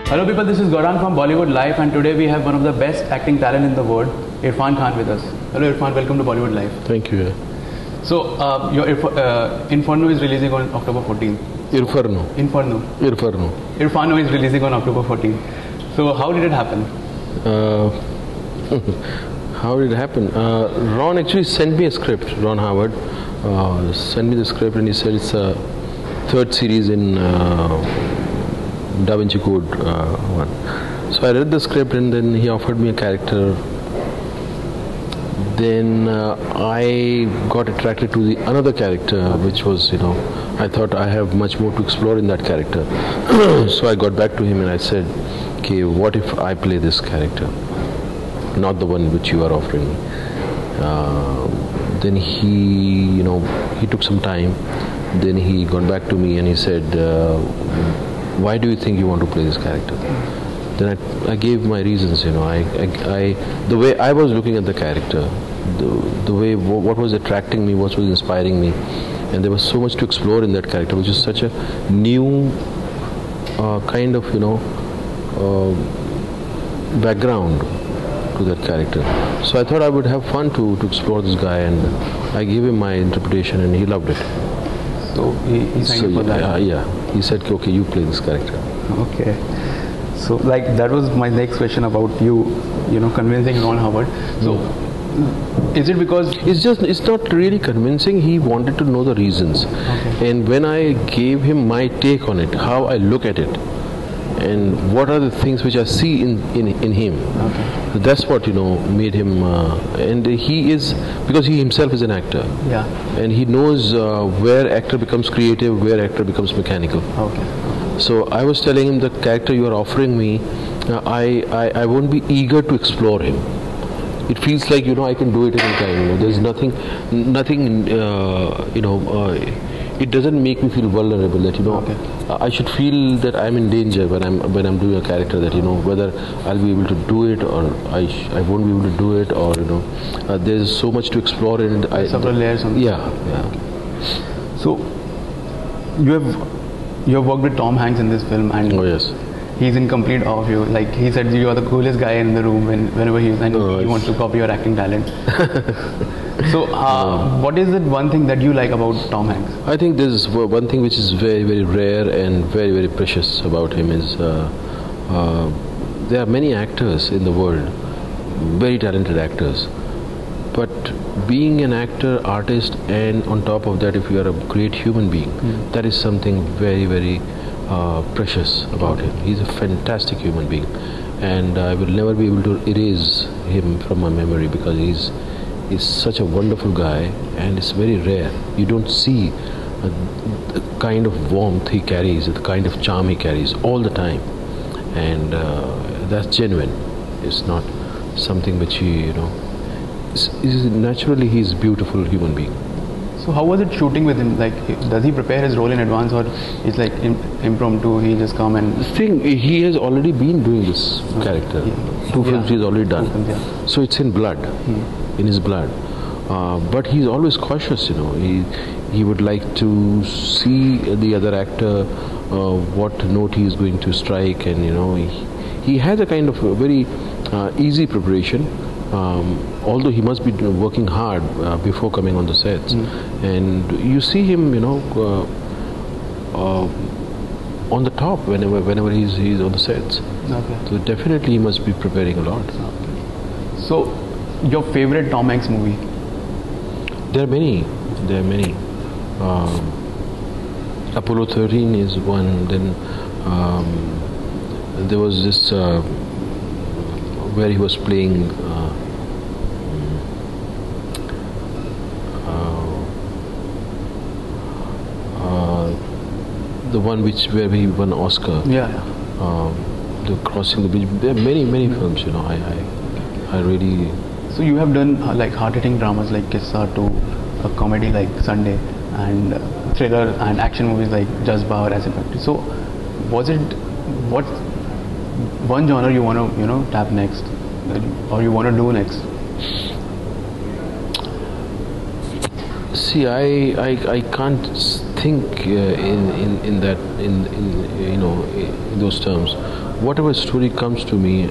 Hello people, this is Gaurang from Bollywood Live, and today we have one of the best acting talent in the world, Irfan Khan, with us. Hello Irfan, welcome to Bollywood Live. Thank you. So, your Inferno is releasing on October 14th. Inferno. Irfano is releasing on October 14th. So, how did it happen? How did it happen? Ron actually sent me a script. Ron Howard sent me the script, and he said it's a third series in Da Vinci Code one. So I read the script, and then he offered me a character. Then I got attracted to the another character, which was, I thought I have much more to explore in that character. So I got back to him and I said, okay, what if I play this character, not the one which you are offering me? Then he took some time. Then he got back to me and he said, why do you think you want to play this character? Then I gave my reasons. The way I was looking at the character, the way what was attracting me, what was inspiring me, and there was so much to explore in that character, which is such a new kind of background to that character. So I thought I would have fun to explore this guy, and I gave him my interpretation, and he loved it. So he signed up for that. Yeah. He said, okay, you play this character. Okay. So that was my next question about you convincing Ron Howard. So is it because it's not really convincing. He wanted to know the reasons. Okay. And when I gave him my take on it, how I look at it, and what are the things which I see in him, okay, that's what made him, and he is, because he himself is an actor, yeah, and he knows where actor becomes creative, where actor becomes mechanical. Okay. So I was telling him, the character you are offering me, I won't be eager to explore him. It feels like I can do it anytime. There's nothing. It doesn't make me feel vulnerable. That okay, I should feel that I'm in danger when I'm doing a character. That whether I'll be able to do it or I won't be able to do it, or there's so much to explore in it. Several layers on. Yeah. So you have worked with Tom Hanks in this film, and oh yes, he's in complete awe of you. Like he said, you are the coolest guy in the room whenever he wants to copy your acting talent. So, what is the one thing that you like about Tom Hanks? I think there's one thing which is very, very rare and very, very precious about him is there are many actors in the world, very talented actors, but being an actor, artist, and on top of that, if you are a great human being, that is something very, very precious about him. He's a fantastic human being, and I will never be able to erase him from my memory, because he's such a wonderful guy, and it's very rare. You don't see the kind of warmth he carries, the kind of charm he carries all the time, and that's genuine. It's not something which he, naturally he's a beautiful human being. So how was it shooting with him? Like, does he prepare his role in advance, or it's like impromptu? He just come and. The thing, he has already been doing this character. Yeah. Two films he's already done. Films, yeah. So it's in blood, in his blood. But he's always cautious. He would like to see the other actor, what note he is going to strike, and he has a kind of a very easy preparation. Although he must be working hard before coming on the sets, and you see him, on the top whenever he's on the sets. Okay. So definitely he must be preparing a lot. Okay. So, your favorite Tom Hanks movie? There are many. Apollo 13 is one. Then there was this where he was playing. The one where he won Oscar. Yeah. The Crossing the Bridge. There are many films. I really. So you have done like hard-hitting dramas like Kissa, to a comedy like Sunday, and thriller and action movies like Jazba or Acid Factory. So what one genre you want to tap next, or you want to do next? See, I can't think in that in those terms. Whatever story comes to me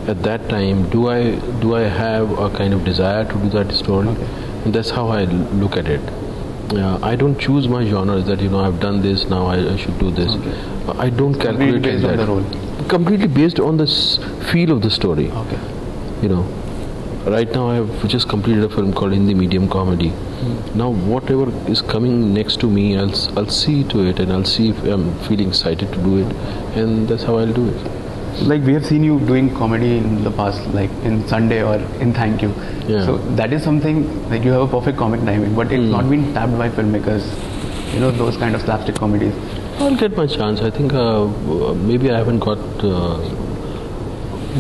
at that time, do I have a kind of desire to do that story? Okay. And that's how I look at it. I don't choose my genres that I've done this, now I should do this. Okay. I don't calculate based like on that. the role. Completely based on the feel of the story. Okay. Right now I have just completed a film called Hindi Medium Comedy. Now whatever is coming next to me, I'll see to it, and I'll see if I'm feeling excited to do it, and that's how I'll do it. Like we have seen you doing comedy in the past, like in Sunday or in Thank You. Yeah. So that is something like you have a perfect comic timing, but it's not been tapped by filmmakers. Those kind of slapstick comedies. I'll get my chance. I think maybe I haven't got.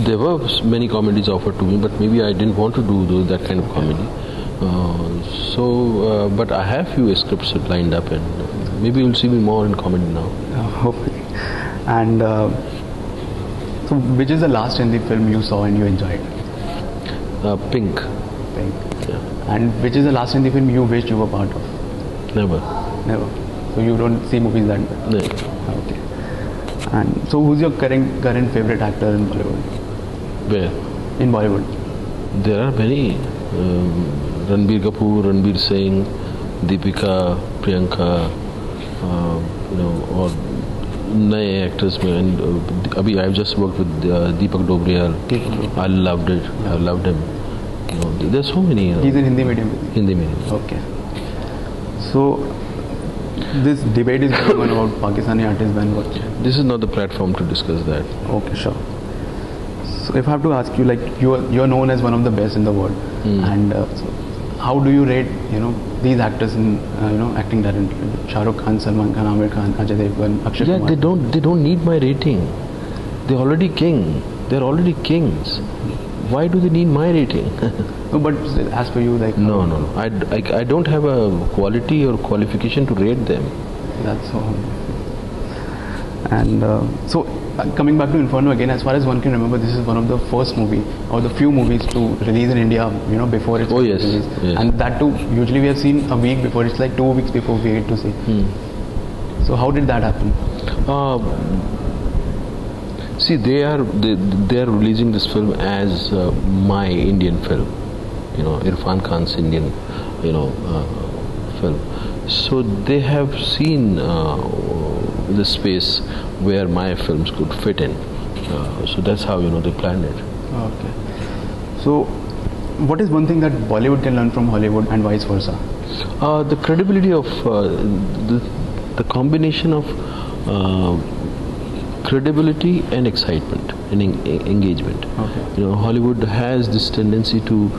There were many comedies offered to me, but maybe I didn't want to do that kind of comedy. But I have few scripts lined up, and maybe you'll see me more in comedy now. Hopefully. And so, which is the last Hindi film you saw and you enjoyed? Pink. Pink. Yeah. And which is the last Hindi film you wished you were part of? Never. Never. So you don't see movies that way? No. Okay. And so who's your current favorite actor in Bollywood? Where? In Bollywood. There are many. Ranbir Kapoor, Ranbir Singh, Deepika, Priyanka, or नए actors में, and अभी I've just worked with Deepak Dobriyal. I loved it. I loved him. There's so many. He's in Hindi medium. Hindi medium. Okay. So this debate is going on about Pakistani artists ban watch. This is not the platform to discuss that. Okay, sure. So if I have to ask you, like you're known as one of the best in the world, and so how do you rate these actors in acting talent? Shah Rukh Khan, Salman Khan, Amir Khan, Ajay Devgan, Akshay Kumar. They don't need my rating. They're already king. They're already kings. Why do they need my rating? No, but as per you, like no. I don't have a quality or qualification to rate them. That's so. And so coming back to Inferno again, as far as one can remember, this is one of the first movie or the few movies to release in India, before it's yes, released. Yes. And that too, usually we have seen a week before. It's like 2 weeks before we get to see. So how did that happen? See, they are releasing this film as my Indian film, Irfan Khan's Indian, film. So they have seen the space where my films could fit in. So that's how they planned it. Okay. So, what is one thing that Bollywood can learn from Hollywood and vice versa? The credibility of the combination of credibility and excitement and engagement. Okay. Hollywood has this tendency to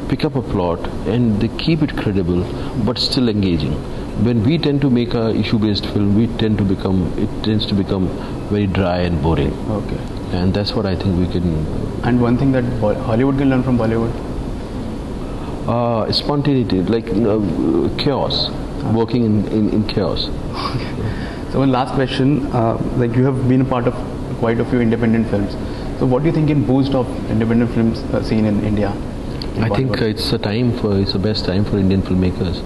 pick up a plot and they keep it credible but still engaging. When we tend to make a issue-based film, it tends to become very dry and boring. Okay. And that's what I think we can. And one thing that Hollywood can learn from Bollywood? Spontaneity, like chaos, working in chaos. Okay. So one last question, like you have been a part of quite a few independent films. So what do you think can boost of independent films scene in India? I think it's the best time for Indian filmmakers.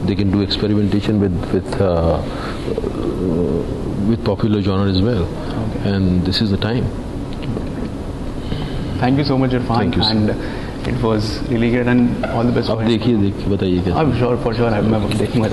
They can do experimentation with popular genre as well. Okay. And this is the time. Thank you so much, Irfan. Thank you, sir. And it was really great, and all the best. आप देखिए बताइए कैसा. I'm sure, for sure, मैं देखूंगा.